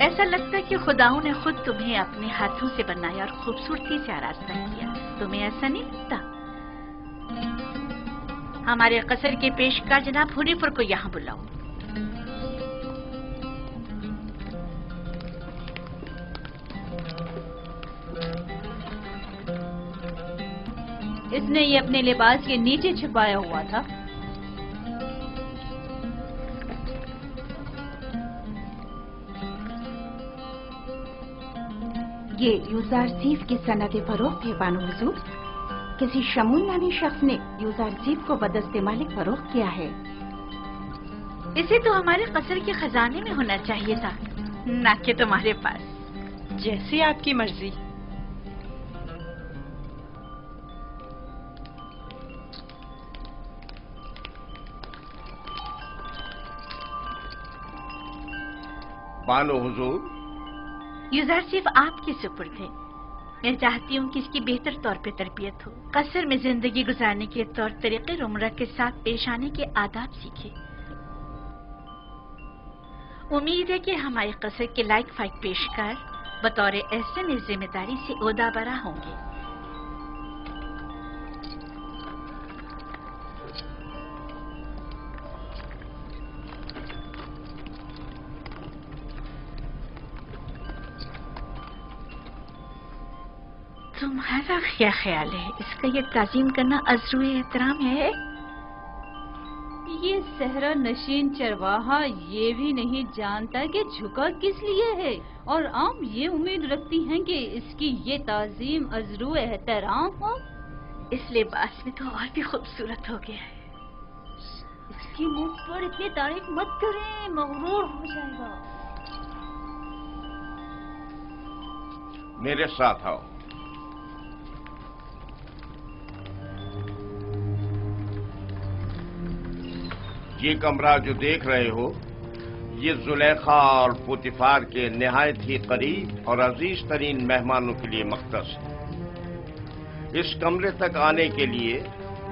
ایسا لگتا ہے کہ خداؤں نے خود تمہیں اپنے ہاتھوں سے بنایا اور خوبصورتی سے آراستہ کیا. تمہیں ایسا نہیں لگتا؟ ہمارے قصر کے پیشکار جناب ہنیفر کو یہاں بلاؤ. اس نے یہ اپنے لباس کے نیچے چھپایا ہوا تھا. یہ یوزارسیف کی صنعت فروخت ہے بانو حضور. کسی شمول نامی شخص نے یوزارسیف کو بدست مالک فروخت کیا ہے. اسے تو ہمارے قصر کے خزانے میں ہونا چاہیے تھا، نہ کہ تمہارے پاس. جیسی آپ کی مرضی. بانو حضور، یوزارسیف آپ کے سپرد ہے. میں چاہتی ہوں کہ اس کی بہتر طور پہ تربیت ہو، قصر میں زندگی گزارنے کے طور طریقے رومرہ کے ساتھ پیش آنے کے آداب سیکھے. امید ہے کہ ہمارے قصر کے لائق فائق پیشکار بطور احسن اس ذمہ داری سے عہدہ برا ہوں گے. تمہارا کیا خیال ہے؟ اس کا یہ تعظیم کرنا عذر احترام ہے؟ یہ صحرا نشین چرواہا یہ بھی نہیں جانتا کہ جھکا کس لیے ہے، اور عام یہ امید رکھتی ہیں کہ اس کی یہ تعظیم عذر احترام ہو. اس لباس میں تو اور بھی خوبصورت ہو گیا ہے. اس کی منہ پر اتنی تعریف مت کریں، مغرور ہو جائے گا. میرے ساتھ آؤ. یہ کمرہ جو دیکھ رہے ہو، یہ زلیخا اور پوتیفار کے نہایت ہی قریب اور عزیز ترین مہمانوں کے لیے مختص ہے. اس کمرے تک آنے کے لیے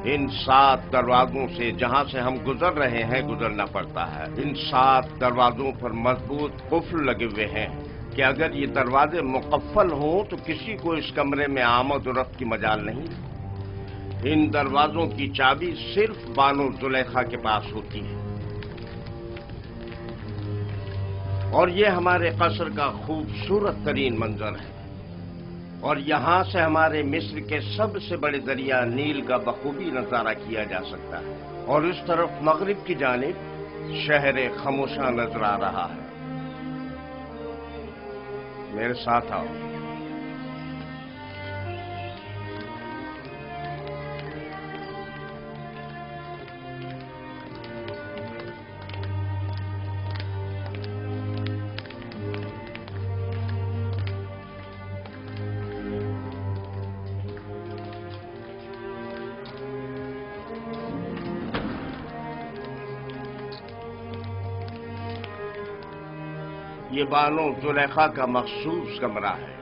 ان 7 دروازوں سے جہاں سے ہم گزر رہے ہیں گزرنا پڑتا ہے. ان 7 دروازوں پر مضبوط قفل لگے ہوئے ہیں کہ اگر یہ دروازے مقفل ہوں تو کسی کو اس کمرے میں آمد و رفت کی مجال نہیں. ان دروازوں کی چابی صرف بانو زلیخا کے پاس ہوتی ہے. اور یہ ہمارے قصر کا خوبصورت ترین منظر ہے، اور یہاں سے ہمارے مصر کے سب سے بڑے دریا نیل کا بخوبی نظارہ کیا جا سکتا ہے. اور اس طرف مغرب کی جانب شہر خموشاں نظر آ رہا ہے. میرے ساتھ آؤ. یہ بانو زلیخا کا مخصوص کمرہ ہے.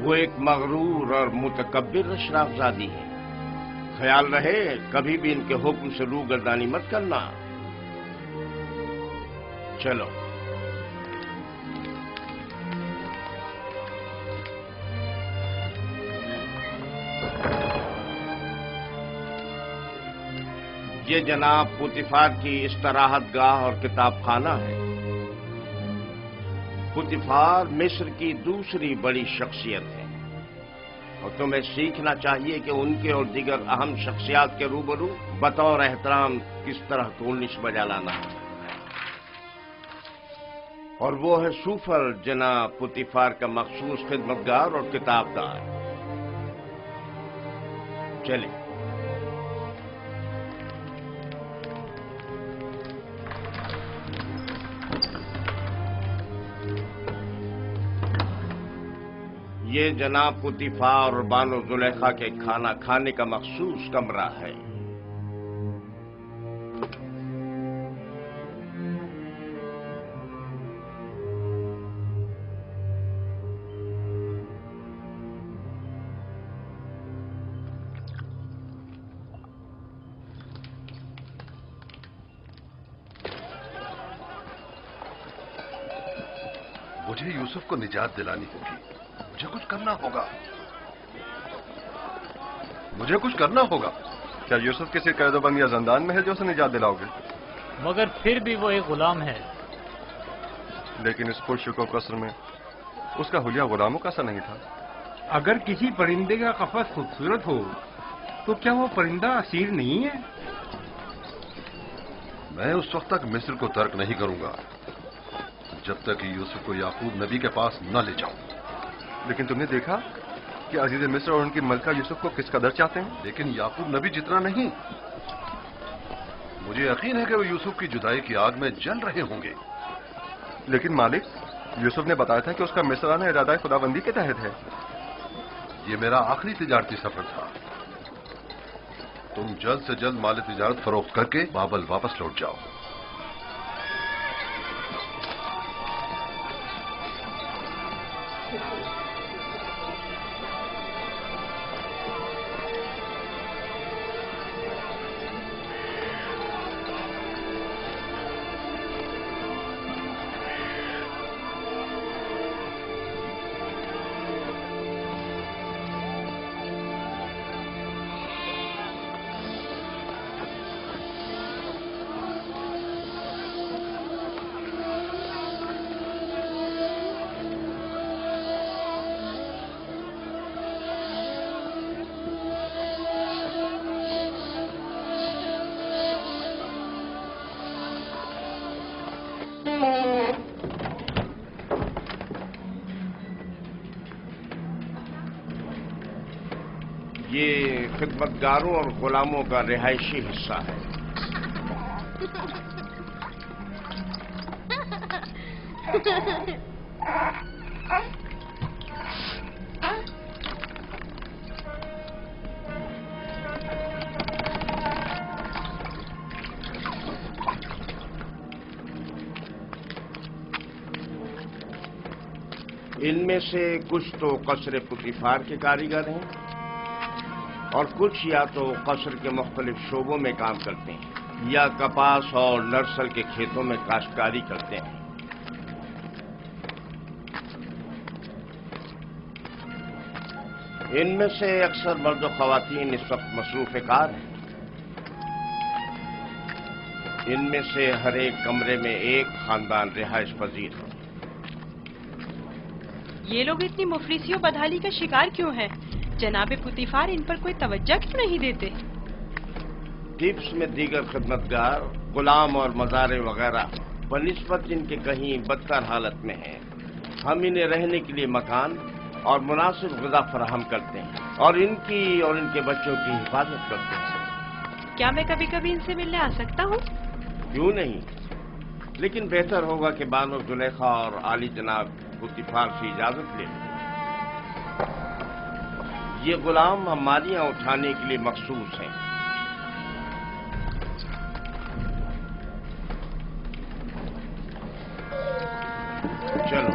وہ ایک مغرور اور متکبر اشرافزادی ہے. خیال رہے کبھی بھی ان کے حکم سے روگردانی مت کرنا. چلو. یہ جناب پوتیفار کی استراحت گاہ اور کتاب خانہ ہے. پوتیفار مصر کی دوسری بڑی شخصیت ہے، اور تمہیں سیکھنا چاہیے کہ ان کے اور دیگر اہم شخصیات کے روبرو بطور احترام کس طرح تولنش بجا لانا ہے. اور وہ ہے سوفر جناب پوتیفار کا مخصوص خدمتگار اور کتاب دار. چلیں. یہ جناب پوتیفار اور بانو زلیخا کے کھانا کھانے کا مخصوص کمرہ ہے. मुझे यूसुफ को निजात दिलानी होगी। मुझे कुछ करना होगा। क्या यूसुफ किसी कैदोबंद या जंदान में है जो उसे निजात दिलाओगे? मगर फिर भी वो एक गुलाम है। लेकिन इस पुरशुको कसर में उसका हुलिया गुलामों का सा नहीं था। अगर किसी परिंदे का कफस खूबसूरत हो तो क्या वो परिंदा असीर नहीं है? मैं उस वक्त तक मिस्र को तर्क नहीं करूंगा जब तक यूसुफ को याकूब नबी के पास न ले जाऊं। लेकिन तुमने देखा कि अजीज मिस्र और उनकी मलका यूसुफ को किस कदर चाहते हैं। लेकिन याकूब नबी जितना नहीं। मुझे यकीन है कि वो यूसुफ की जुदाई की आग में जल रहे होंगे। लेकिन मालिक, यूसुफ ने बताया था कि उसका मिस्र आना इरादा खुदाबंदी के तहत है। ये मेरा आखिरी तिजारती सफर था। तुम जल्द से जल्द माल तिजारत फरोख्त करके बाबल वापस लौट जाओ। ये खिदमतगारों और गुलामों का रिहायशी हिस्सा है। इनमें से कुछ तो कसर पुतिफार के कारीगर हैं और कुछ या तो कसर के मुख्तलिफ शोबों में काम करते हैं या कपास और नरसल के खेतों में काश्तकारी करते हैं। इनमें से अक्सर मर्द और खवातीन इस वक्त मसरूफ कार हैं। इनमें से हर एक कमरे में एक खानदान रिहाइश पजीर है। ये लोग इतनी मुफलिसियों बदहाली का शिकार क्यों हैं? जनाब पुतिफार इन पर कोई तवज्जो क्यों नहीं देते? टिप्स में दीगर खिदमतगार, गुलाम और मज़ारे वगैरह बनिस्बत इनके कहीं बदतर हालत में हैं। हम इन्हें रहने के लिए मकान और मुनासिब ग़िज़ा फराहम करते हैं और इनकी और इनके बच्चों की हिफाजत करते हैं। क्या मैं कभी कभी इनसे मिलने आ सकता हूँ? क्यों नहीं, लेकिन बेहतर होगा कि बानो जुलेखा और आली जनाब पुतिफार से इजाजत ले लें। ये गुलाम हमारियां उठाने के लिए मखसूस हैं। चलो।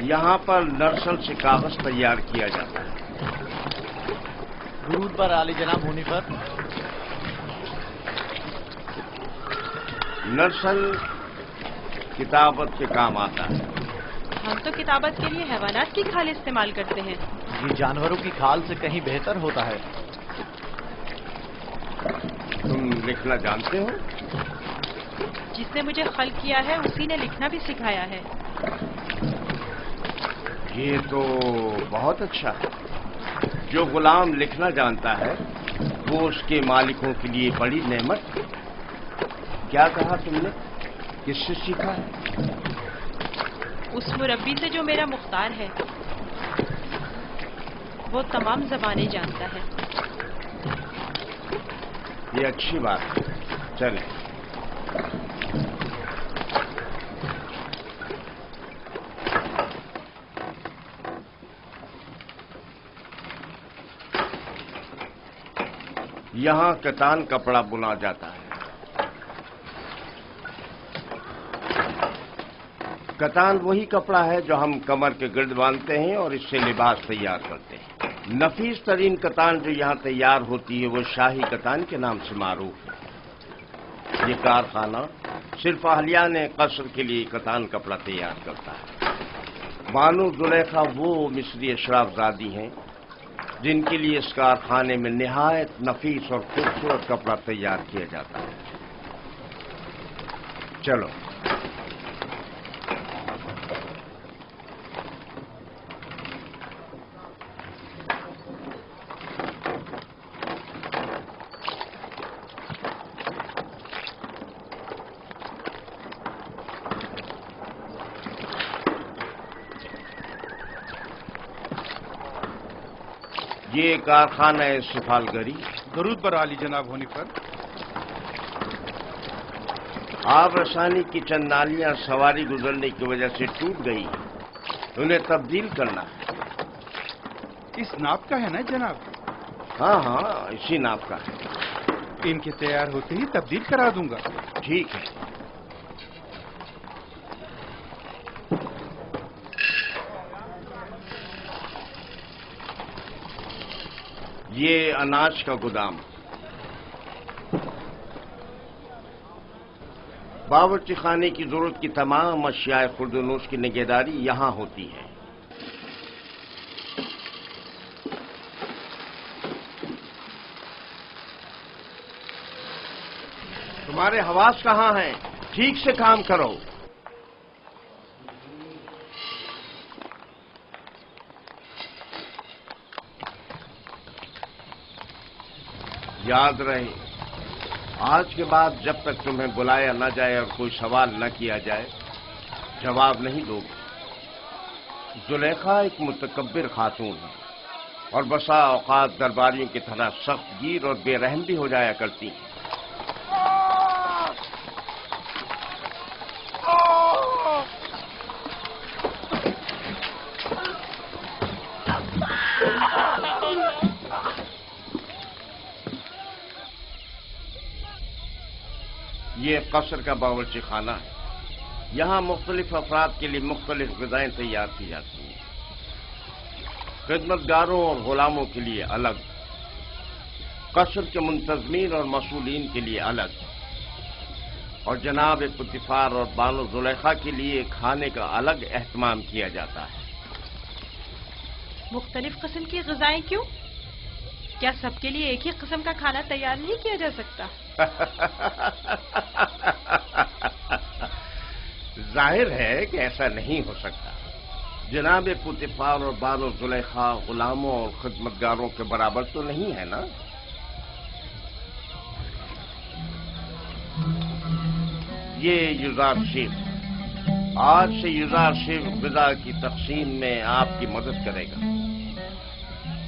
यहाँ पर नरसल से कागज तैयार किया जाता है। दुरूद पर आली जनाब होने पर। नरसल किताबत के काम आता है। हम तो किताबत के लिए हैवानात की खाल इस्तेमाल करते हैं। ये जानवरों की खाल से कहीं बेहतर होता है। तुम लिखना जानते हो? जिसने मुझे खल किया है उसी ने लिखना भी सिखाया है। ये तो बहुत अच्छा है। जो गुलाम लिखना जानता है वो उसके मालिकों के लिए बड़ी नेमत है। क्या कहा तुमने? किससे सीखा है? उस मुरब्बी से जो मेरा मुख्तार है। वो तमाम ज़बानें जानता है। ये अच्छी बात है। चलें। यहाँ कतान कपड़ा बुना जाता है। कतान वही कपड़ा है जो हम कमर के गिर्द बांधते हैं और इससे लिबास तैयार करते हैं। नफीस तरीन कतान जो यहाँ तैयार होती है वो शाही कतान के नाम से मारूफ है। ये कारखाना सिर्फ अहलियाने कसर के लिए कतान कपड़ा तैयार करता है। बानो जुलेखा वो मिस्री अशराफजादी हैं जिनके लिए इस कारखाने में निहायत नफीस और खूबसूरत कपड़ा तैयार किया जाता है। चलो ये कारखाना है सिफालगरी। दरूद पर आली जनाब होने पर। आब रसानी की चंद नालियां सवारी गुजरने की वजह से टूट गई, उन्हें तब्दील करना है। इस नाप का है ना जनाब? हाँ हाँ, इसी नाप का है। इनके तैयार होते ही तब्दील करा दूंगा। ठीक है। ये अनाज का गोदाम। बावर्ची खाने की जरूरत की तमाम अशिया खुर्दनोश की निगहदारी यहां होती है। तुम्हारे हवास कहां हैं? ठीक से काम करो। याद रहे, आज के बाद जब तक तुम्हें बुलाया न जाए और कोई सवाल न किया जाए, जवाब नहीं दोगे। जुलेखा एक मुतकब्बिर खातून है और बसा औकात दरबारियों की तरह सख्त गिर और बेरहम भी हो जाया करती हैं। ये कसर का बावर्ची खाना है। यहाँ मुख्तलिफ अफराद के लिए मुख्तलिफ ग़िज़ाएं तैयार की जाती हैं। खिदमतगारों और गुलामों के लिए अलग, कसर के मुंतज़मीन और मसूलीन के लिए अलग, और जनाब पुतिफार और बानो जुलेखा के लिए खाने का अलग एहतमाम किया जाता है। मुख्तलिफ किस्म की ग़िज़ाएं क्यों? क्या सबके लिए एक ही किस्म का खाना तैयार नहीं किया जा सकता? जाहिर है कि ऐसा नहीं हो सकता। जनाब पुतिफार और बानो जुलेखा गुलामों और खिदमतगारों के बराबर तो नहीं है ना। ये युजार शेफ, आज से युजार शेफ ग़िज़ा की तक़सीम में आपकी मदद करेगा।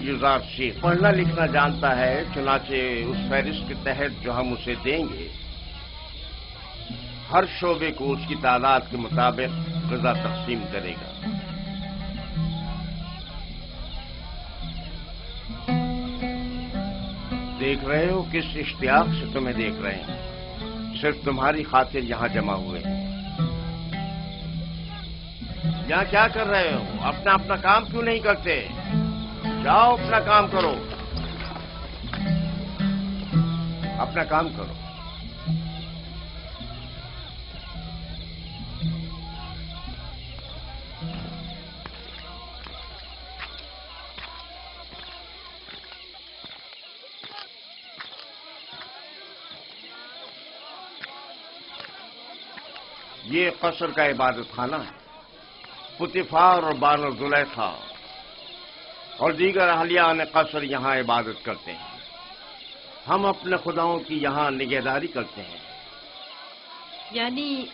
युजार शेफ पढ़ना लिखना जानता है, चुनाचे उस फहरिस्त के तहत जो हम उसे देंगे, हर शोबे को उसकी तादाद के मुताबिक ग़िज़ा तक़सीम करेगा। देख रहे हो किस इश्तियाक से तुम्हें देख रहे हैं। सिर्फ तुम्हारी खातिर यहां जमा हुए हैं। यहां क्या कर रहे हो? अपना अपना काम क्यों नहीं करते? जाओ अपना काम करो, अपना काम करो। ये कसर का इबादत खाना है। पुतिफार और बानो जुलेखा और दीगर अहलियान कसर यहाँ इबादत करते हैं। हम अपने खुदाओं की यहाँ निगहदारी करते हैं। यानी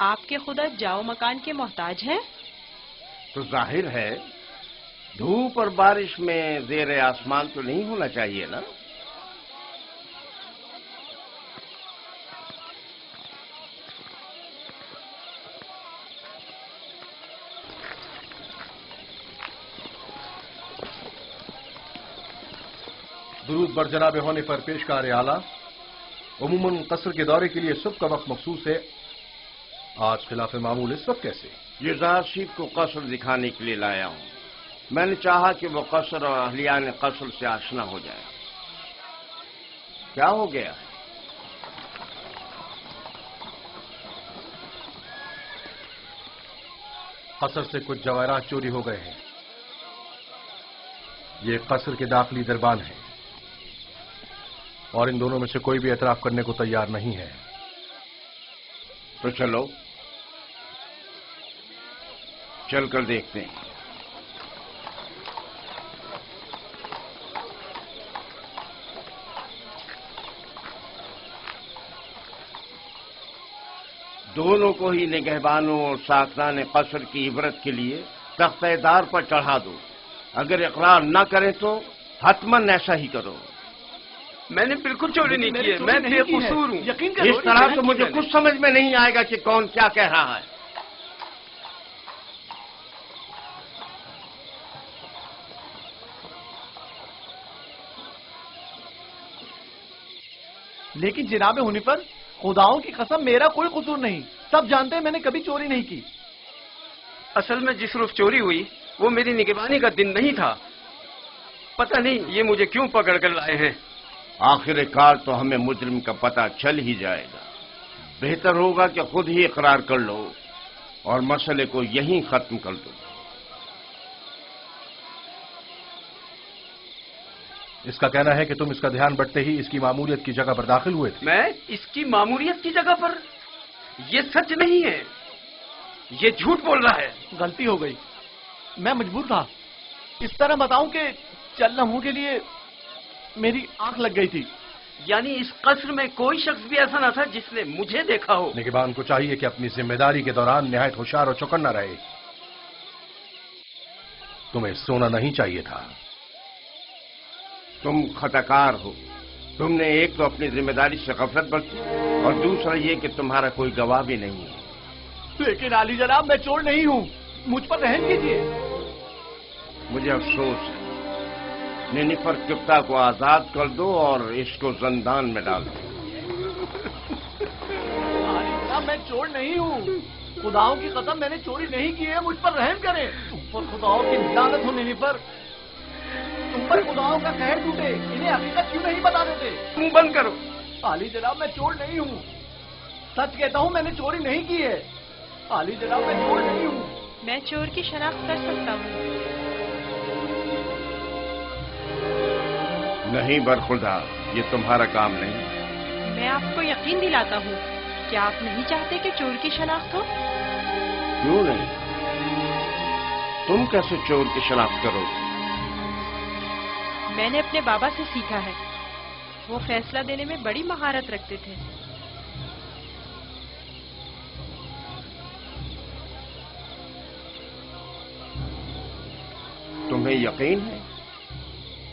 आपके खुदा जाओ मकान के मोहताज हैं? तो जाहिर है, धूप और बारिश में ज़ेर आसमान तो नहीं होना चाहिए ना। दुरूद बर जनाब होने पर पेशकार आला। उमूमन कसर के दौरे के लिए सुबह का वक्त मखसूस है, आज खिलाफ मामूल इस वक्त कैसे? ये ज़ाहिर को कसर दिखाने के लिए लाया हूं। मैंने चाहा कि वो कसर और अहलियान कसर से आशना हो जाए। क्या हो गया है? कसर से कुछ जवाहरात चोरी हो गए हैं। ये कसर के दाखिली दरबान है और इन दोनों में से कोई भी एतराफ करने को तैयार नहीं है। तो चलो चलकर देखते हैं। दोनों को ही निगहबानों और साकरान कसर की इबरत के लिए तख्तेदार पर चढ़ा दो। अगर इकरार न करें तो हतमन ऐसा ही करो। मैंने बिल्कुल चोरी नहीं की है, मैं बेकसूर हूँ। इस तरह तो मुझे कुछ समझ में नहीं आएगा कि कौन क्या कह रहा है। लेकिन जनाब हुनीफर, खुदाओं की कसम मेरा कोई कसूर नहीं। सब जानते हैं मैंने कभी चोरी नहीं की। असल में जिस रोज चोरी हुई वो मेरी निगरानी का दिन नहीं था। पता नहीं ये मुझे क्यों पकड़ कर लाए हैं। आखिरकार तो हमें मुजरिम का पता चल ही जाएगा। बेहतर होगा कि खुद ही इकरार कर लो और मसले को यहीं खत्म कर दो। इसका कहना है कि तुम इसका ध्यान बढ़ते ही इसकी मामूलियत की जगह पर दाखिल हुए थे। मैं इसकी मामूलियत की जगह पर? ये सच नहीं है, ये झूठ बोल रहा है। गलती हो गई, मैं मजबूर था। इस तरह बताऊं कि चल लम्हों के लिए मेरी आंख लग गई थी। यानी इस कसर में कोई शख्स भी ऐसा न था जिसने मुझे देखा हो। निगहबान को चाहिए कि अपनी जिम्मेदारी के दौरान निहायत होशियार और चौकन्ना रहे। तुम्हें सोना नहीं चाहिए था। तुम खताकार हो। तुमने एक तो अपनी जिम्मेदारी से गफलत बरती और दूसरा ये कि तुम्हारा कोई गवाह भी नहीं है। लेकिन आली जनाब, मैं चोर नहीं हूं, मुझ पर रहम कीजिए। मुझे अफसोस है। निनिफर किप्ता को आजाद कर दो और इसको जंदान में डाल दो। आली जनाब, मैं चोर नहीं हूं। खुदाओं की कसम मैंने चोरी नहीं की है, मुझ पर रहम करें। तुम पर खुदाओं की लानत हो निनिफर। तुम पर खुदाओं का कहर टूटे। इन्हें हकीकत क्यों नहीं बता देते? मुंह बंद करो। आली जनाब, मैं चोर नहीं हूँ। सच कहता हूँ, मैंने चोरी नहीं की है। आली जनाब, मैं चोर नहीं हूँ। मैं चोर की शनाख्त कर सकता हूँ। नहीं बरखुदा, ये तुम्हारा काम नहीं। मैं आपको यकीन दिलाता हूँ। क्या आप नहीं चाहते कि चोर की शनाख्त हो? क्यों नहीं? तुम कैसे चोर की शनाख्त करोगे? मैंने अपने बाबा से सीखा है। वो फैसला देने में बड़ी महारत रखते थे। तुम्हें यकीन है?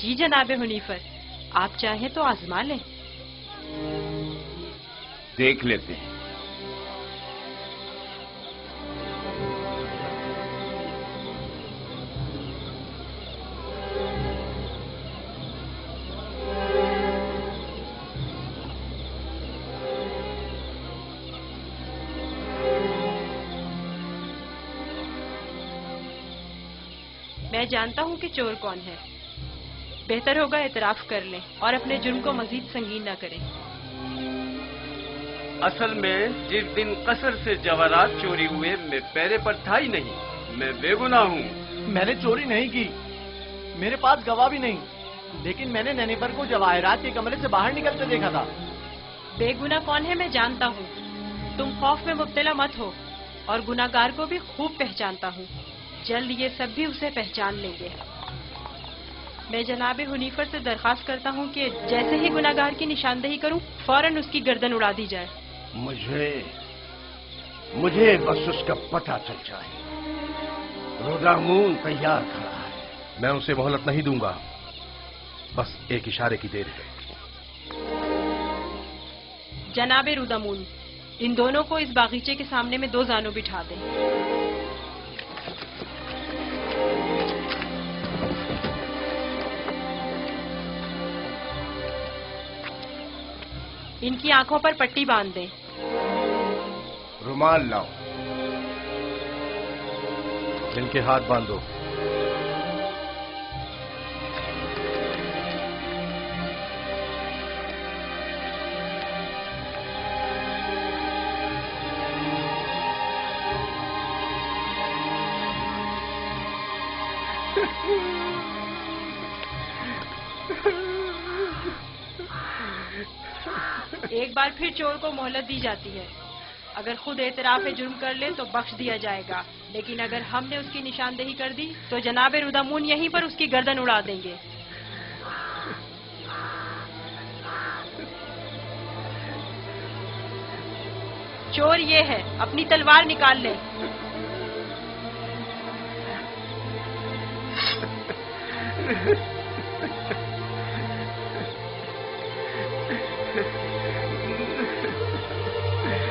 जी जनाबे हुनीफर, आप चाहें तो आजमा लें। देख लेते हैं। मैं जानता हूँ कि चोर कौन है। बेहतर होगा एतराफ कर लें और अपने जुर्म को मजीद संगीन न करें। असल में जिस दिन कसर से जवाहरात चोरी हुए मैं पैरे पर था ही नहीं। मैं बेगुनाह हूँ। मैंने चोरी नहीं की। मेरे पास गवाह भी नहीं। लेकिन मैंने नैनीपर को जवाहरात के कमरे से बाहर निकलते देखा था। बेगुनाह कौन है मैं जानता हूँ। तुम खौफ में मुब्तला मत हो और गुनाहगार को भी खूब पहचानता हूँ। जल्द ये सब भी उसे पहचान लेंगे। मैं जनाबे हुनीफर से दरखास्त करता हूँ कि जैसे ही गुनाहगार की निशानदेही करूँ फौरन उसकी गर्दन उड़ा दी जाए। मुझे बस उसका पता चल जाए। रुदामून तैयार खड़ा है। मैं उसे मोहलत नहीं दूंगा। बस एक इशारे की देर है। जनाबे रुदामून, इन दोनों को इस बागीचे के सामने में दो जानों बिठा दें। इनकी आंखों पर पट्टी बांध दें। रुमाल लाओ। इनके हाथ बांधो। एक बार फिर चोर को मोहलत दी जाती है। अगर खुद एतराफ जुर्म कर ले तो बख्श दिया जाएगा, लेकिन अगर हमने उसकी निशानदेही कर दी तो जनाब रुदामून यहीं पर उसकी गर्दन उड़ा देंगे। चोर ये है, अपनी तलवार निकाल ले।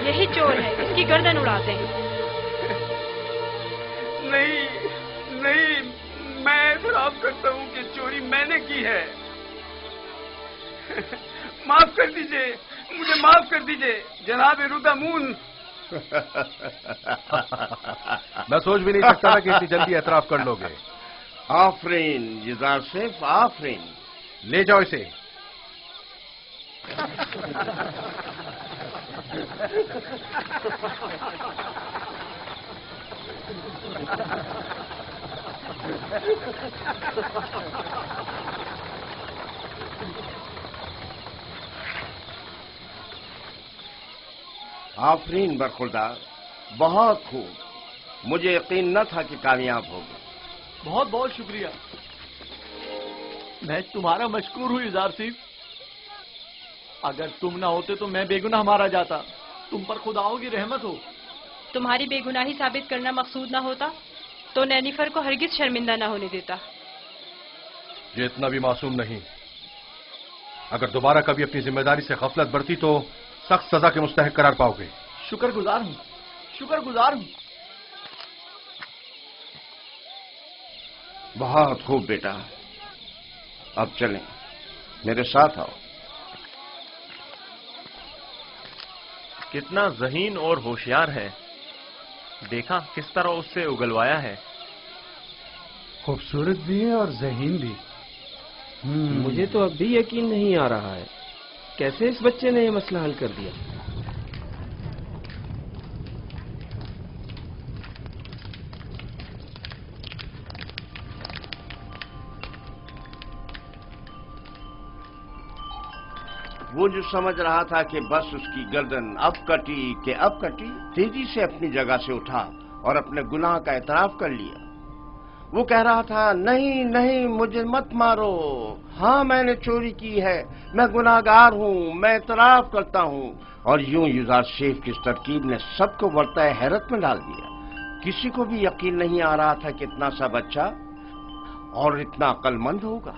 यही चोर है, इसकी गर्दन उड़ाते हैं। नहीं नहीं, मैं एतराफ करता हूँ कि चोरी मैंने की है। माफ कर दीजिए, मुझे माफ कर दीजिए जनाब रुदामून। मैं सोच भी नहीं सकता था कि इतनी जल्दी एतराफ कर लोगे। आफरीन युज़ारसिफ, आफरीन। ले जाओ इसे। आफरीन बरखुरदार, बहुत खूब। मुझे यकीन न था कि कामयाब होगे। बहुत बहुत शुक्रिया। मैं तुम्हारा मशकूर हूँ युज़ारसिफ। अगर तुम ना होते तो मैं बेगुनाह मारा जाता। तुम पर खुदाओं की रहमत हो। तुम्हारी बेगुनाही साबित करना मकसूद ना होता तो नैनीफर को हरगिज शर्मिंदा ना होने देता। ये इतना भी मासूम नहीं। अगर दोबारा कभी अपनी जिम्मेदारी से गफलत बरती तो सख्त सजा के मुस्तहिक करार पाओगे। शुक्रगुजार हूँ, शुक्रगुजार हूँ। बहुत खूब बेटा, अब चलें, मेरे साथ आओ। कितना ज़हीन और होशियार है, देखा किस तरह उससे उगलवाया है। खूबसूरत भी है और ज़हीन भी। मुझे तो अब भी यकीन नहीं आ रहा है कैसे इस बच्चे ने ये मसला हल कर दिया। वो जो समझ रहा था कि बस उसकी गर्दन अब कटी कि अब कटी, तेजी से अपनी जगह से उठा और अपने गुनाह का एतराफ कर लिया। वो कह रहा था, नहीं नहीं, मुझे मत मारो। हाँ, मैंने चोरी की है, मैं गुनाहगार हूँ, मैं एतराफ करता हूँ। और यूं युज़ारसिफ की इस तरकीब ने सबको वर्ताए हैरत में डाल दिया। किसी को भी यकीन नहीं आ रहा था कि इतना सा बच्चा और इतना अक्लमंद होगा।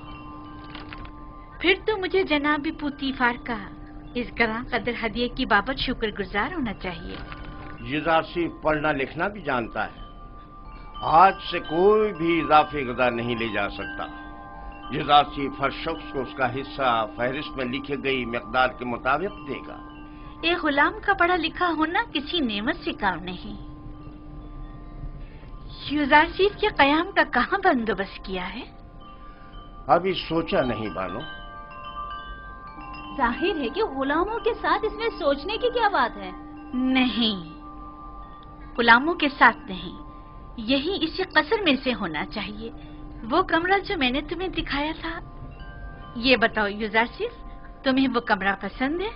फिर तो मुझे जनाब पुतीफार का इस गरां कदर हदिये की बाबत शुक्रगुजार होना चाहिए। युज़ारसिफ पढ़ना लिखना भी जानता है। आज से कोई भी इजाफी गदा नहीं ले जा सकता। युज़ारसिफ हर शख्स को उसका हिस्सा फहरिस्त में लिखी गई मिकदार के मुताबिक देगा। एक गुलाम का पढ़ा लिखा होना किसी नेमत से काम नहीं। युज़ारसिफ के कयाम का कहाँ बंदोबस्त किया है? अभी सोचा नहीं बानो। जाहिर है कि गुलामों के साथ इसमें सोचने की क्या बात है। नहीं, गुलामों के साथ नहीं, यही इसी कसर में से होना चाहिए। वो कमरा जो मैंने तुम्हें दिखाया था। ये बताओ युज़ारसिफ, तुम्हें वो कमरा पसंद है?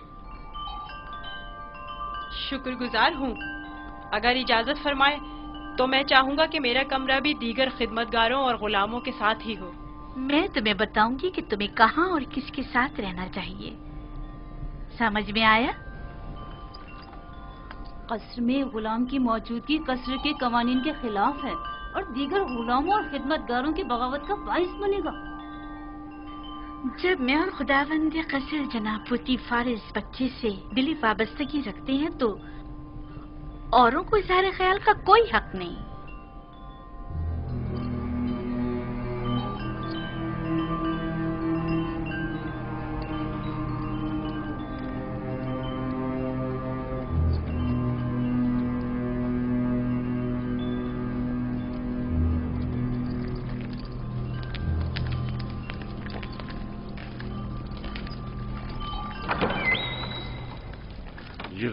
शुक्रगुजार हूँ। अगर इजाजत फरमाए तो मैं चाहूंगा कि मेरा कमरा भी दीगर खिदमतगारों और गुलामों के साथ ही हो। मैं तुम्हें बताऊंगी कि तुम्हें कहाँ और किसके साथ रहना चाहिए। समझ में आया? कसर में गुलाम की मौजूदगी कसर के कवानीन के खिलाफ है और दीगर गुलामों और खिदमतगारों की बगावत का बाइस बनेगा। जब मैं और खुदावंद कसर जनाब पुतीफार इस बच्चे से दिली वाबस्तगी रखते हैं तो औरों को इज़हार ख्याल का कोई हक नहीं।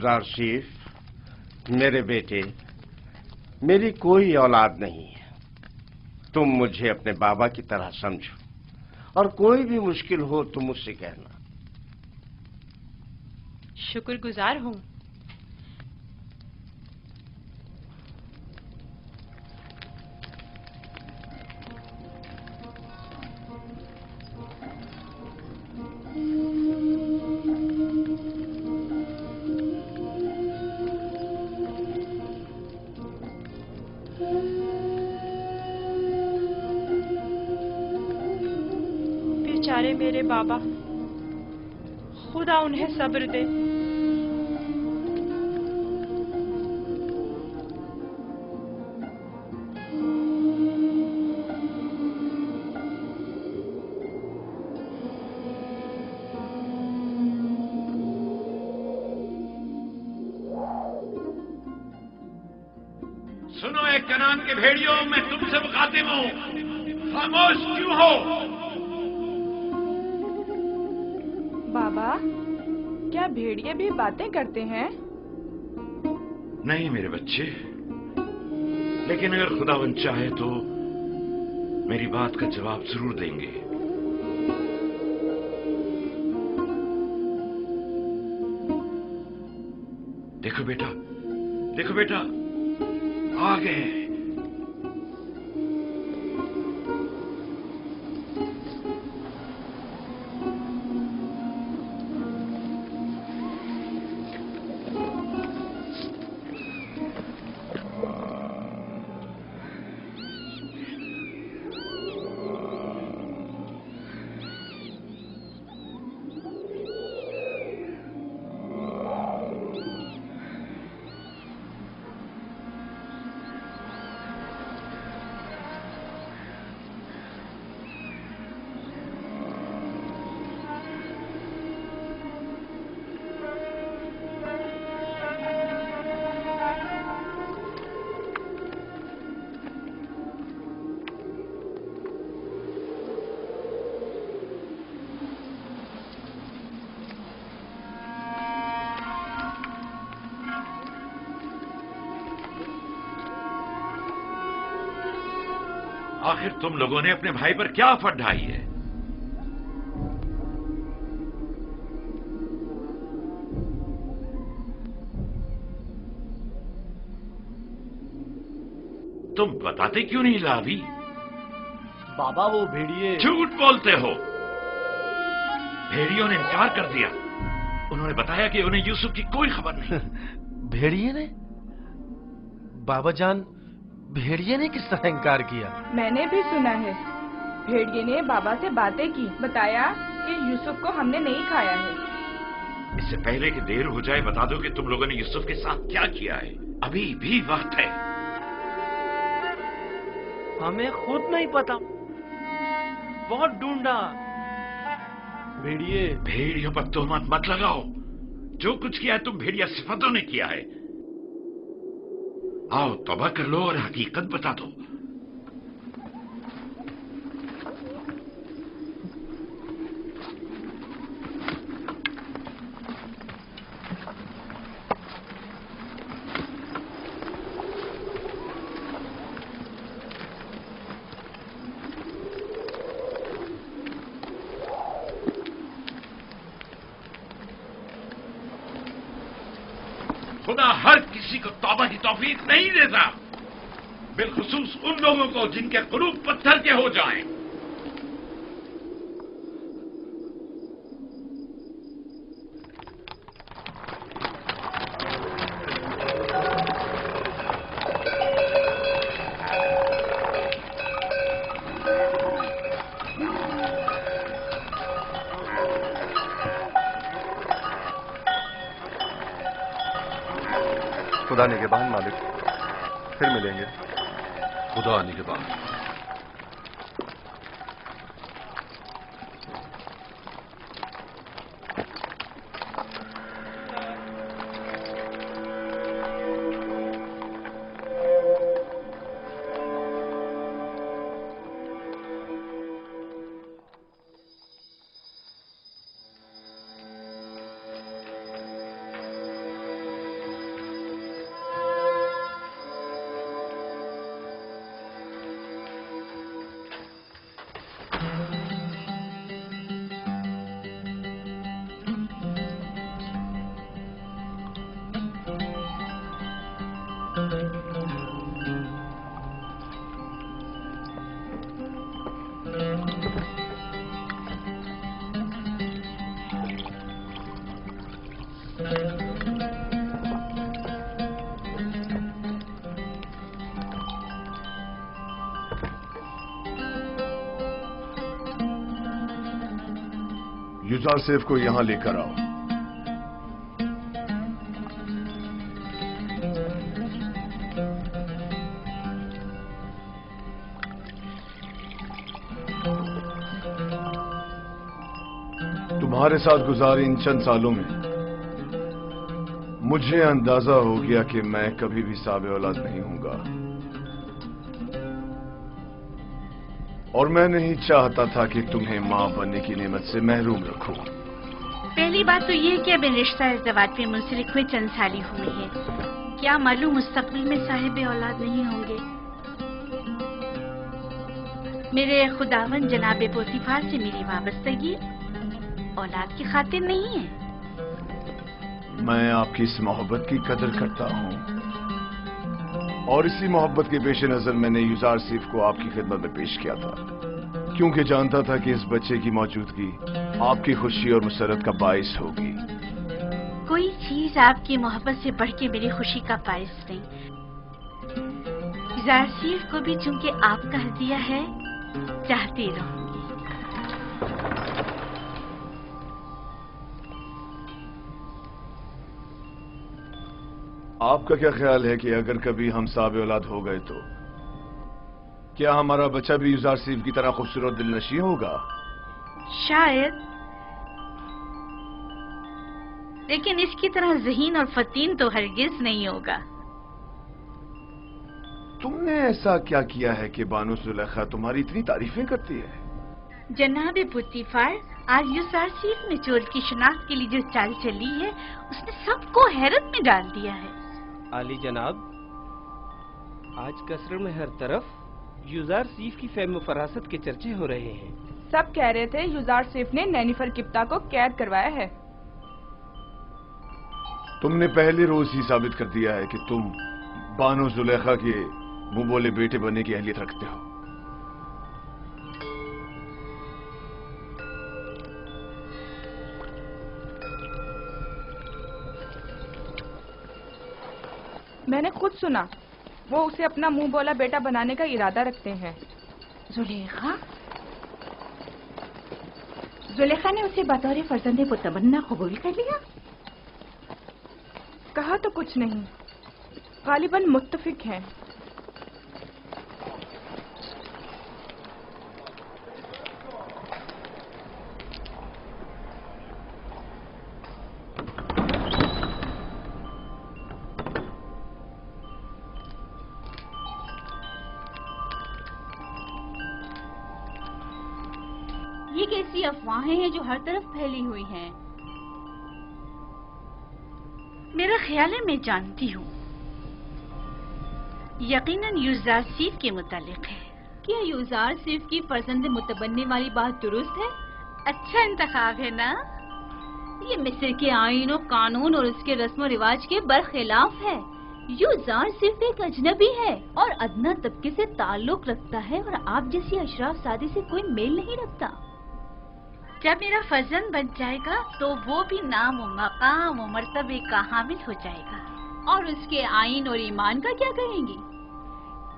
युजारशीफ, मेरे बेटे, मेरी कोई औलाद नहीं है। तुम मुझे अपने बाबा की तरह समझो और कोई भी मुश्किल हो तो मुझसे कहना। शुक्रगुजार हूँ। बेचारे मेरे बाबा, खुदा उन्हें सब्र दे। सुनो एक कनान के भेड़ियों, मैं तुमसे मुखातिब हूं, खामोश क्यों हो? बाबा, क्या भेड़िए भी बातें करते हैं? नहीं मेरे बच्चे, लेकिन अगर खुदावंद चाहे तो मेरी बात का जवाब जरूर देंगे। देखो बेटा, देखो बेटा, आ गए हैं। आखिर तुम लोगों ने अपने भाई पर क्या आफत ढाई है? तुम बताते क्यों नहीं लावी? बाबा वो भेड़िए। झूठ बोलते हो। भेड़ियों ने इनकार कर दिया। उन्होंने बताया कि उन्हें यूसुफ की कोई खबर नहीं। भेड़िए ने? बाबा जान, भेड़िए ने किस तरह इनकार किया? मैंने भी सुना है। भेड़िए ने बाबा से बातें की, बताया कि यूसुफ को हमने नहीं खाया है। इससे पहले कि देर हो जाए बता दो कि तुम लोगों ने यूसुफ के साथ क्या किया है। अभी भी वक्त है। हमें खुद नहीं पता, बहुत ढूंढा। भेड़िए। भेड़ियों पर तोहमत मत लगाओ। जो कुछ किया है तुम भेड़िया सिफतों ने किया है। आओ तौबा कर लो और हकीकत बता दो। खुदा हर किसी को तौबा की तौफीक नहीं देता, बिलखुसूस उन लोगों को जिनके कुलूब पत्थर के हो जाएं। खुदा निगहबान मालिक, फिर मिलेंगे। खुदा निगहबान। युजारसेफ को यहां लेकर आओ। तुम्हारे साथ गुजारे इन चंद सालों में मुझे अंदाजा हो गया कि मैं कभी भी साबे औलाद नहीं हूंगा, और मैं नहीं चाहता था कि तुम्हें मां बनने की नेमत से महरूम रखूं। पहली बात तो ये कि अब रिश्ता इज़्दवाज पे मुंसलिक हुए चंद साल ही हुई है। क्या मालूम मुस्तकबिल में साहिब औलाद नहीं होंगे। मेरे खुदावन जनाब पोतीफार से मेरी वाबस्तगी औलाद की खातिर नहीं है। मैं आपकी इस मोहब्बत की कदर करता हूं, और इसी मोहब्बत के पेश नजर मैंने युजारसेफ को आपकी खिदमत में पेश किया था, क्योंकि जानता था कि इस बच्चे की मौजूदगी आपकी खुशी और मुसरत का बाइस होगी। कोई चीज आपकी मोहब्बत से बढ़ के मेरी खुशी का बाइस नहीं। युजारसेफ को भी चूंकि आपका हदिया है, चाहती रहूंगी। आपका क्या ख्याल है कि अगर कभी हम साब औलाद हो गए तो क्या हमारा बच्चा भी युजारसेफ की तरह खूबसूरत दिलनशी होगा? शायद, लेकिन इसकी तरह ज़हीन और फतीन तो हरगिज नहीं होगा। तुमने ऐसा क्या किया है कि बानो जुलेखा तुम्हारी इतनी तारीफें करती है? जनाब पुतीफार, आज युजारसेफ ने चोर की शिनाख्त के लिए जो चाल चली है, उसने सबको हैरत में डाल दिया है। आली जनाब, आज कसर में हर तरफ युजारसेफ की फहम फरासत के चर्चे हो रहे हैं। सब कह रहे थे युजारसेफ ने नैनीफर किप्ता को कैद करवाया है। तुमने पहले रोज ही साबित कर दिया है कि तुम बानो जुलेखा के मुंह बोले बेटे बनने की अहलियत रखते हो। मैंने खुद सुना वो उसे अपना मुंह बोला बेटा बनाने का इरादा रखते हैं। जुलेखा ने उसे बतौर फर्जंदे मुतमन्ना कबूल कर लिया? कहा तो कुछ नहीं, गालिबन मुत्तफिक हैं। ये कैसी अफवाहें हैं जो हर तरफ फैली हुई हैं? मेरा ख्याल है मैं जानती हूँ। यकीनन युजारसेफ के मुतालिक है। क्या युजारसेफ की फर्जंद मुतबन्नी वाली बात दुरुस्त है? अच्छा इंतखाब है ना? ये मिस्र के आईन और कानून और उसके रस्म रिवाज के बरखिलाफ है। युजारसेफ एक अजनबी है और अदना तबके से ताल्लुक रखता है, और आप जैसी अशराफ सादी से कोई मेल नहीं रखता। जब मेरा फर्जंद बन जाएगा तो वो भी नाम व मकाम व मर्तबे का हामिल हो जाएगा। और उसके आईन और ईमान का क्या करेंगी?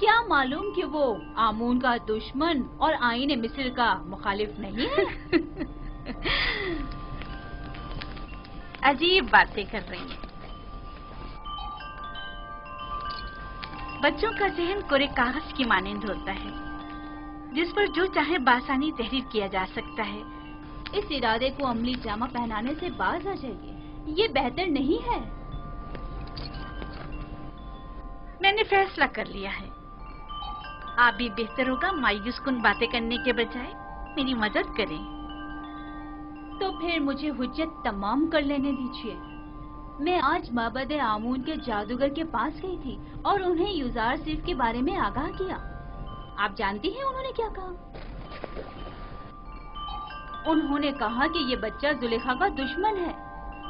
क्या मालूम कि वो आमून का दुश्मन और आईन मिस्र का मुखालिफ नहीं है? अजीब बातें कर रही हैं। बच्चों का जहन कोरे कागज की मानंद होता है, जिस पर जो चाहे बासानी तहरीर किया जा सकता है। इस इरादे को अमली जामा पहनाने से बाज आ जाइए, ये बेहतर नहीं है। मैंने फैसला कर लिया है। आप भी बेहतर होगा मायूस कुन बातें करने के बजाय मेरी मदद करें। तो फिर मुझे हुज्जत तमाम कर लेने दीजिए। मैं आज माबद आमून के जादूगर के पास गई थी और उन्हें युजारसेफ के बारे में आगाह किया। आप जानती हैं उन्होंने क्या कहा? उन्होंने कहा कि ये बच्चा जुलेखा का दुश्मन है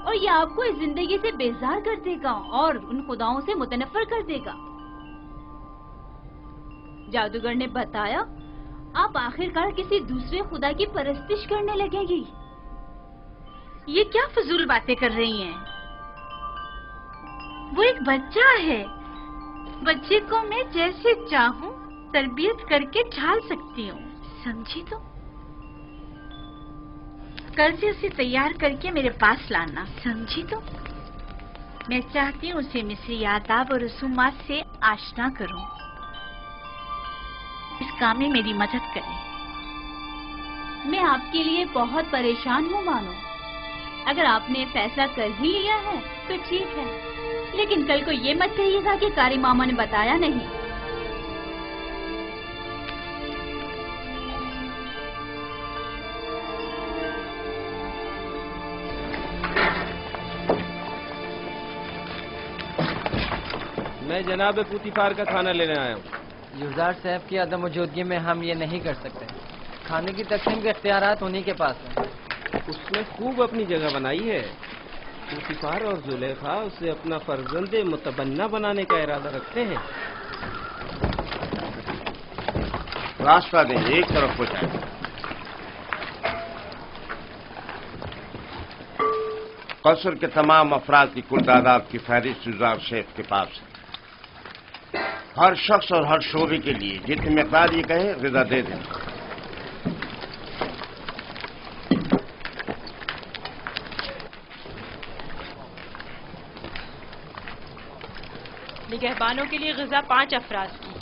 और ये आपको इस जिंदगी से बेजार कर देगा और उन खुदाओं से मुतनफर कर देगा। जादूगर ने बताया, आप आखिरकार किसी दूसरे खुदा की परस्तिश करने लगेगी। ये क्या फजूल बातें कर रही हैं? वो एक बच्चा है। बच्चे को मैं जैसे चाहूं तरबियत करके ढाल सकती हूँ, समझी? तो कल से उसे तैयार करके मेरे पास लाना, समझी? तो मैं चाहती हूँ उसे मिस्री आदाब और रसूमात से आशना करूँ। इस काम में मेरी मदद करें। मैं आपके लिए बहुत परेशान हूँ मानो। अगर आपने फैसला कर ही लिया है तो ठीक है, लेकिन कल को ये मत कहिएगा कि कारी मामा ने बताया नहीं। मैं जनाब पुतिफार का खाना लेने आया हूँ। युजार साहब की अदम मौजूदगी में हम ये नहीं कर सकते। खाने की तकसीम के इख्तियारात उन्हीं के पास है। उसने खूब अपनी जगह बनाई है। पुतिफार और जुलेखा उसे अपना फर्जंदे मुतबन्ना बनाने का इरादा रखते हैं। रास्ता दें, एक तरफ हो जाए। कसर के तमाम अफराद की कुल तादाद की फहरिस्त युजार शेफ के पास है। हर शख्स और हर शोबे के लिए जितनी मिकदार ये कहे ग़िज़ा दे दें। निगहबानों के लिए ग़िज़ा 5 अफराद की।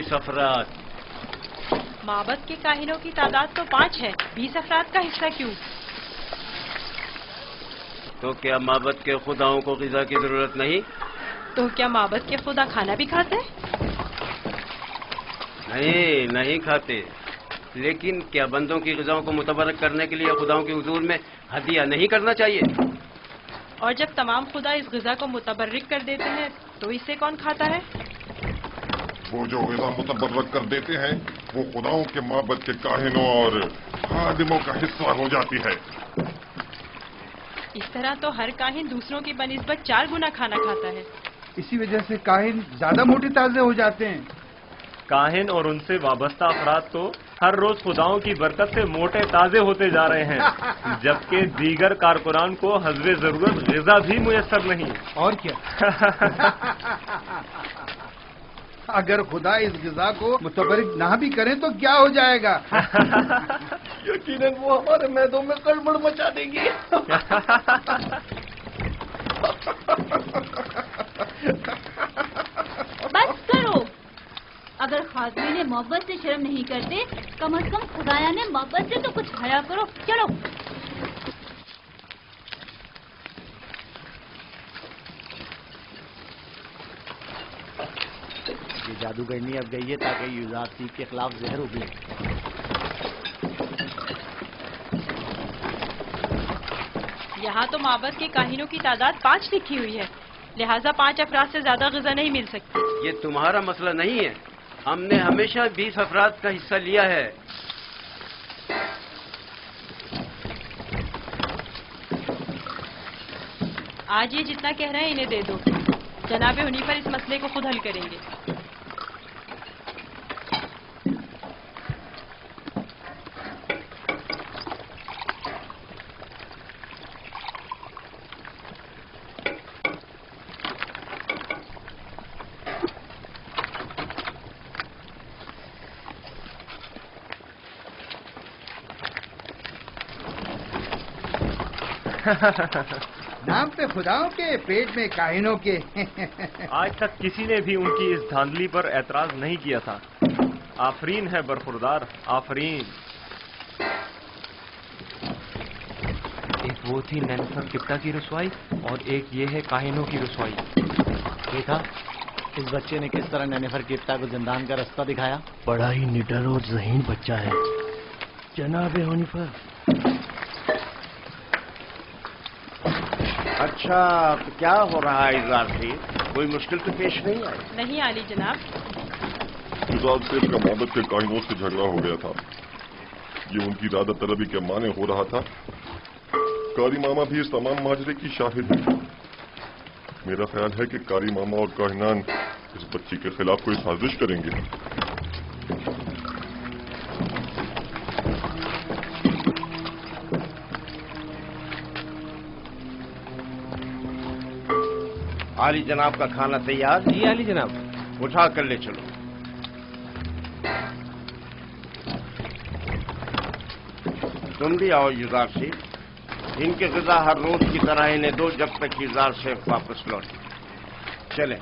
अफराद। माबद के काहिनों की तादाद तो 5 है, 20 अफराद का हिस्सा क्यों? तो क्या माबद के खुदाओं को ग़िज़ा की जरूरत नहीं? तो क्या माबद के खुदा खाना भी खाते? नहीं, नहीं खाते। लेकिन क्या बंदों की ग़िज़ाओं को मुतबरक करने के लिए खुदाओं के हुजूर में हदिया नहीं करना चाहिए? और जब तमाम खुदा इस ग़िज़ा को मुतबर्रिक कर देते हैं तो इसे कौन खाता है? वो जो ग़िज़ा मुतबर्रक कर देते हैं वो खुदाओं के माबद के काहिनों और खादिमों का हिस्सा हो जाती है। इस तरह तो हर काहिन दूसरों की बनिस्बत 4 गुना खाना खाता है। इसी वजह से काहिन ज्यादा मोटे ताजे हो जाते हैं। काहिन और उनसे वाबस्ता अफराद तो हर रोज खुदाओं की बरकत से मोटे ताजे होते जा रहे हैं, जबकि दीगर कारकुनान को हस्बे जरूरत ग़िज़ा भी मुयस्सर नहीं। और क्या अगर खुदा इस ग़िज़ा को मुतबर्रिक ना भी करें तो क्या हो जाएगा? यकीनन वो हमारे मैदों में गड़बड़ मचा देगी। बस करो। अगर खादमी ने मोहब्बत से शर्म नहीं करते, कम से कम खुदाया ने मोहब्बत से तो कुछ हया करो। चलो। ये जादूगरनी अब गई है ताकि युजार सीफ के खिलाफ जहर उगले। यहाँ तो माबद के काहिनों की तादाद 5 लिखी हुई है, लिहाजा 5 अफराद से ज्यादा ग़िज़ा नहीं मिल सकती। ये तुम्हारा मसला नहीं है। हमने हमेशा 20 अफराद का हिस्सा लिया है। आज ये जितना कह रहे हैं इन्हें दे दो। जनाब हुनीफर इस मसले को खुद हल करेंगे। नाम पे खुदाओं के, पेट में काहिनों के। आज तक किसी ने भी उनकी इस धांधली पर एतराज नहीं किया था। आफरीन है बरखुरदार, आफरीन। एक वो थी नैनफर किप्ता की रसवाई और एक ये है काहिनों की रसवाई। देखा इस बच्चे ने किस तरह नैनफर किप्ता को जिंदान का रास्ता दिखाया। बड़ा ही निडर और ज़हीन बच्चा है जनाब हुनीफर। अच्छा, तो क्या हो रहा है युजार से? कोई मुश्किल तो पेश नहीं आई? नहीं आली जनाब। युजार सेफ का मोहब्बत के काहिनों से झगड़ा हो गया था। ये उनकी इरादा तलबी के माने हो रहा था। कारी मामा भी इस तमाम माजरे की शाहिद है। मेरा ख्याल है कि कारी मामा और काहिनान इस बच्ची के खिलाफ कोई साजिश करेंगे। आली जनाब का खाना तैयार? जी आली जनाब। उठा कर ले चलो। तुम भी आओ युजार शेख। इनके ग़िज़ा हर रोज की तरह इन्हें दो जब तक युजार शेख वापस लौटे। चले।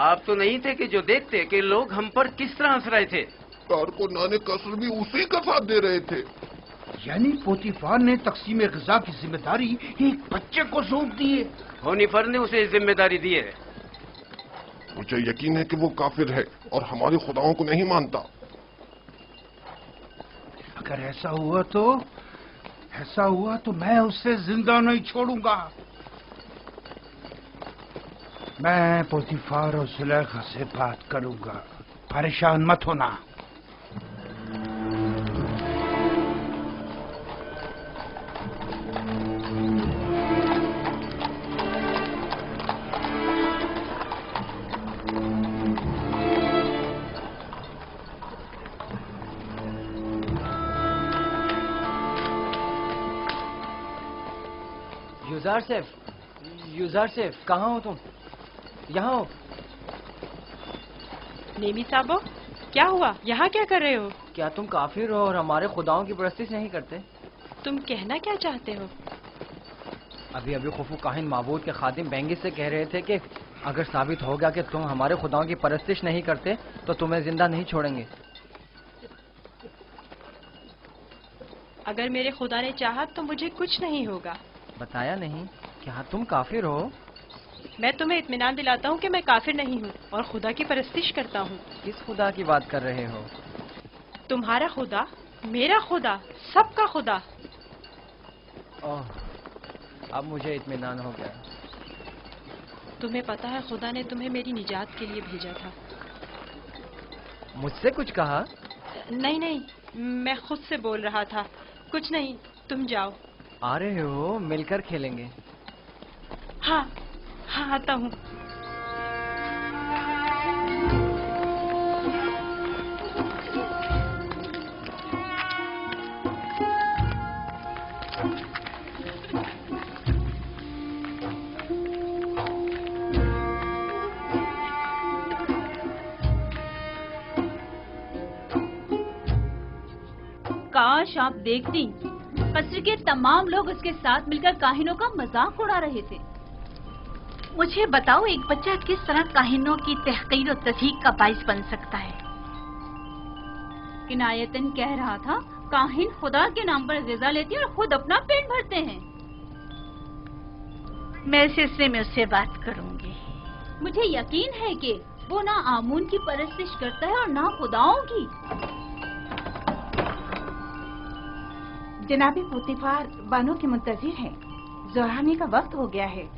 आप तो नहीं थे कि जो देखते कि लोग हम पर किस तरह हंस रहे थे। कारकुनाने कसर भी उसी का साथ दे रहे थे। यानी पोतीफार ने तकसीम ग़िज़ा की जिम्मेदारी एक बच्चे को सौंप दी है। होनीफर ने उसे जिम्मेदारी दी है। मुझे यकीन है कि वो काफिर है और हमारे खुदाओं को नहीं मानता। अगर ऐसा हुआ तो मैं उसे जिंदा नहीं छोड़ूंगा। मैं पोतीफार और सुलेखा से बात करूंगा, परेशान मत होना। युजार सेफ, कहाँ हो तुम? यहाँ हो। नेमी साहब, क्या हुआ? यहाँ क्या कर रहे हो? क्या तुम काफिर हो और हमारे खुदाओं की परस्तिश नहीं करते? तुम कहना क्या चाहते हो? अभी खुफू काहिन माबूद के खादिम बेंगिस से कह रहे थे कि अगर साबित हो गया कि तुम हमारे खुदाओं की परस्तिश नहीं करते तो तुम्हें जिंदा नहीं छोड़ेंगे। अगर मेरे खुदा ने चाहा तो मुझे कुछ नहीं होगा। बताया नहीं? क्या तुम काफिर हो? मैं तुम्हें इत्मीनान दिलाता हूँ कि मैं काफिर नहीं हूँ और खुदा की परस्तिश करता हूँ। किस खुदा की बात कर रहे हो? तुम्हारा खुदा, मेरा खुदा, सबका खुदा। ओह, अब मुझे इत्मीनान हो गया। तुम्हें पता है खुदा ने तुम्हें मेरी निजात के लिए भेजा था। मुझसे कुछ कहा? नहीं, मैं खुद से बोल रहा था। कुछ नहीं, तुम जाओ। आ रहे हो? मिलकर खेलेंगे। हाँ, आता हूँ। काश आप देखती, कस्र के तमाम लोग उसके साथ मिलकर काहिनों का मजाक उड़ा रहे थे। मुझे बताओ, एक बच्चा किस तरह काहिनों की तहकीर और तज़हीक का बाइस बन सकता है? किनायतन कह रहा था, काहिन खुदा के नाम पर ग़िज़ा लेते और खुद अपना पेट भरते हैं। मैं इस सिलसिले में उससे बात करूंगी। मुझे यकीन है कि वो ना आमून की परस्तिश करता है और ना खुदाओं की। जनाबी पोतीफार बानो के मुंतजिर हैं। ज़ोहराने का वक्त हो गया है।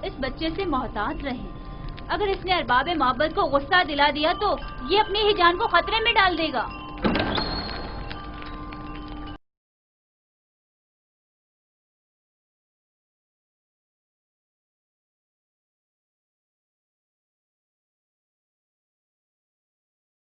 इस बच्चे से मोहतात रहें। अगर इसने अरबाब माबद को गुस्सा दिला दिया तो ये अपनी ही जान को खतरे में डाल देगा।